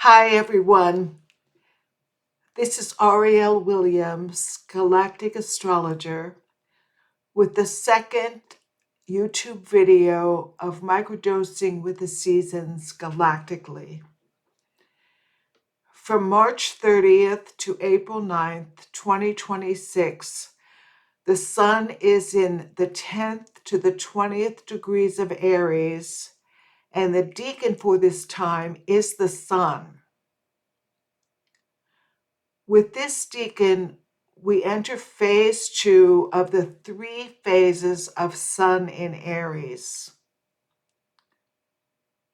Hi, everyone. This is Aureal Williams, Galactic Astrologer, with the second YouTube video of Microdosing with the Seasons galactically. From March 30th to April 9th, 2026, the Sun is in the 10th to the 20th degrees of Aries, and the Decan for this time is the Sun. With this Decan, we enter phase 2 of the 3 phases of Sun in Aries.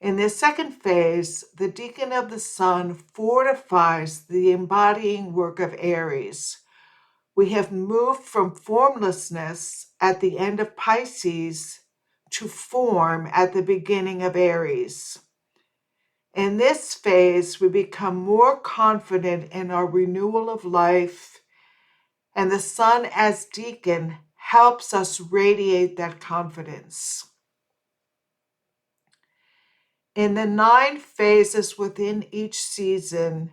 In this second phase, the Decan of the Sun fortifies the embodying work of Aries. We have moved from formlessness at the end of Pisces to form at the beginning of Aries. In this phase, we become more confident in our renewal of life, and the Sun as Decan helps us radiate that confidence. In the 9 phases within each season,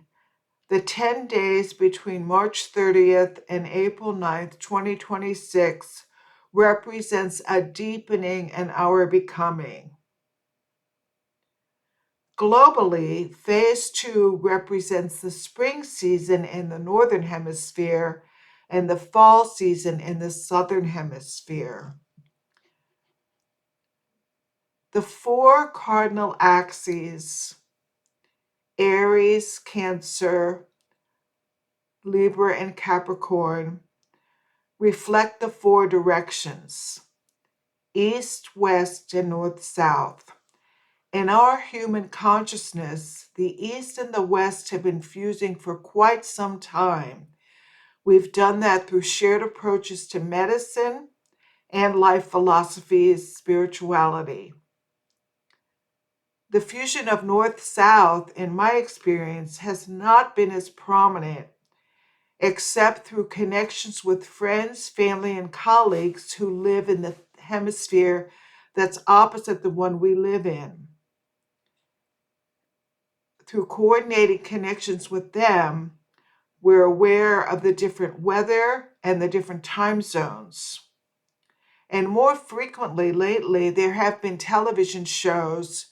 the 10 days between March 30th and April 9th, 2026 represents a deepening in our becoming. Globally, phase 2 represents the spring season in the Northern Hemisphere and the fall season in the Southern Hemisphere. The 4 cardinal axes, Aries, Cancer, Libra, and Capricorn, reflect the 4 directions, east, west, and north, south. In our human consciousness, the east and the west have been fusing for quite some time. We've done that through shared approaches to medicine and life philosophies, spirituality. The fusion of north-south, in my experience, has not been as prominent, except through connections with friends, family, and colleagues who live in the hemisphere that's opposite the one we live in. Through coordinating connections with them, we're aware of the different weather and the different time zones. And more frequently lately, there have been television shows,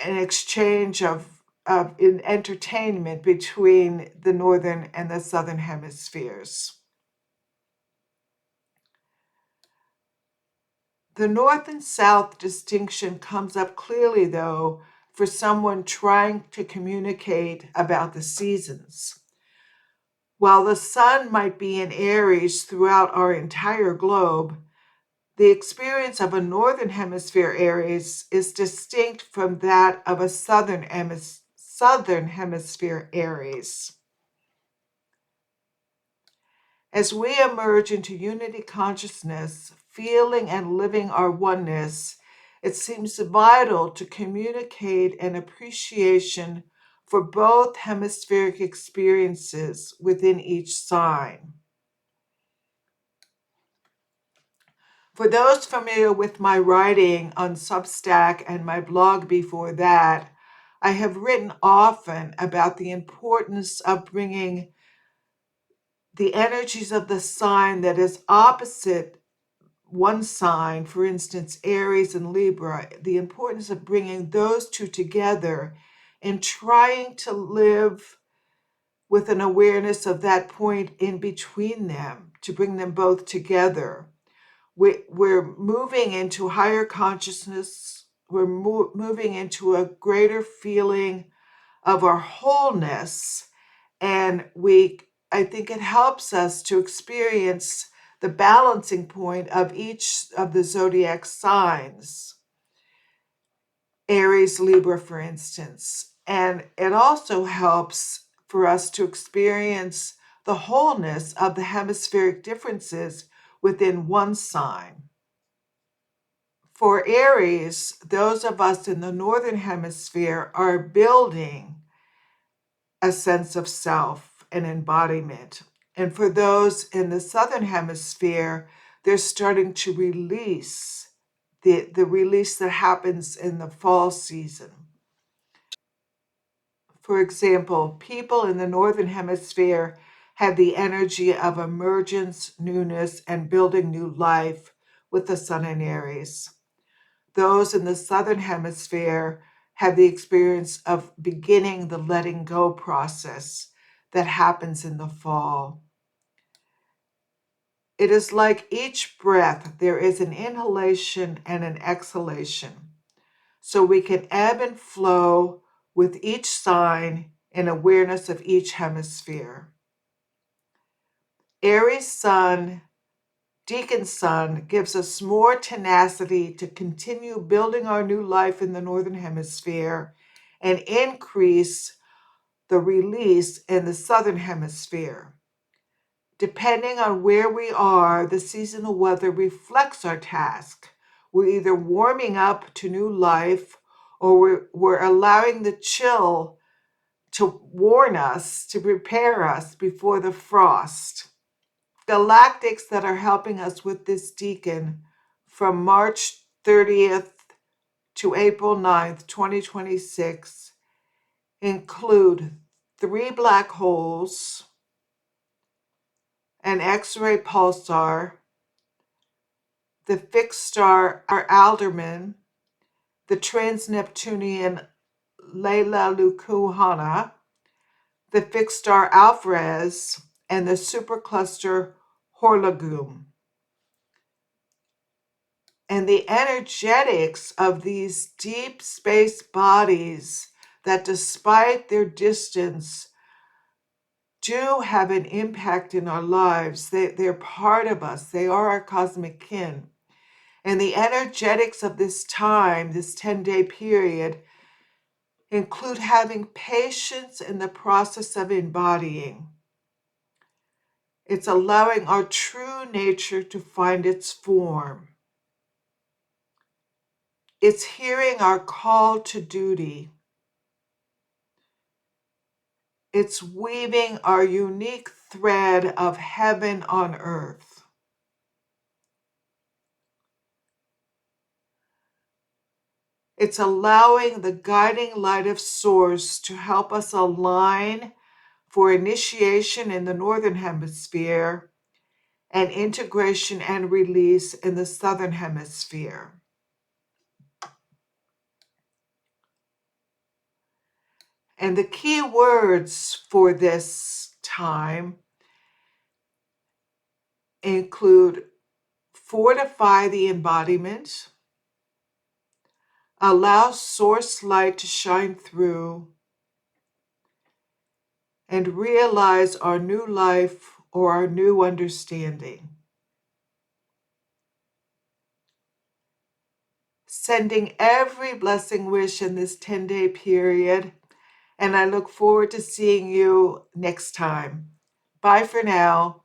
an exchange of in entertainment between the Northern and the Southern Hemispheres. The North and South distinction comes up clearly, though, for someone trying to communicate about the seasons. While the Sun might be in Aries throughout our entire globe, the experience of a Northern Hemisphere Aries is distinct from that of a Southern Hemisphere Aries. As we emerge into unity consciousness, feeling and living our oneness, it seems vital to communicate an appreciation for both hemispheric experiences within each sign. For those familiar with my writing on Substack and my blog before that, I have written often about the importance of bringing the energies of the sign that is opposite one sign, for instance, Aries and Libra, the importance of bringing those two together and trying to live with an awareness of that point in between them, to bring them both together. We're moving into higher consciousness. We're moving into a greater feeling of our wholeness, and I think it helps us to experience the balancing point of each of the zodiac signs, Aries, Libra, for instance. And it also helps for us to experience the wholeness of the hemispheric differences within one sign. For Aries, those of us in the Northern Hemisphere are building a sense of self and embodiment. And for those in the Southern Hemisphere, they're starting to release the release that happens in the fall season. For example, people in the Northern Hemisphere have the energy of emergence, newness, and building new life with the Sun in Aries. Those in the Southern Hemisphere have the experience of beginning the letting go process that happens in the fall. It is like each breath, there is an inhalation and an exhalation. So we can ebb and flow with each sign in awareness of each hemisphere. Aries Sun, Decan Sun gives us more tenacity to continue building our new life in the Northern Hemisphere and increase the release in the Southern Hemisphere. Depending on where we are, the seasonal weather reflects our task. We're either warming up to new life or we're allowing the chill to warn us, to prepare us before the frost. Galactics that are helping us with this Decan from March 30th to April 9th, 2026 include 3 black holes, an X-ray pulsar, the fixed star Alderman, the trans-Neptunian Leila Lukuhana, the fixed star Alvarez, and the supercluster Horlogum. And the energetics of these deep space bodies that, despite their distance, do have an impact in our lives. They're part of us. They are our cosmic kin. And the energetics of this time, this 10-day period, include having patience in the process of embodying. It's allowing our true nature to find its form. It's hearing our call to duty. It's weaving our unique thread of heaven on earth. It's allowing the guiding light of Source to help us align for initiation in the Northern Hemisphere and integration and release in the Southern Hemisphere. And the key words for this time include fortify the embodiment, allow source light to shine through, and realize our new life or our new understanding. Sending every blessing wish in this 10-day period, and I look forward to seeing you next time. Bye for now.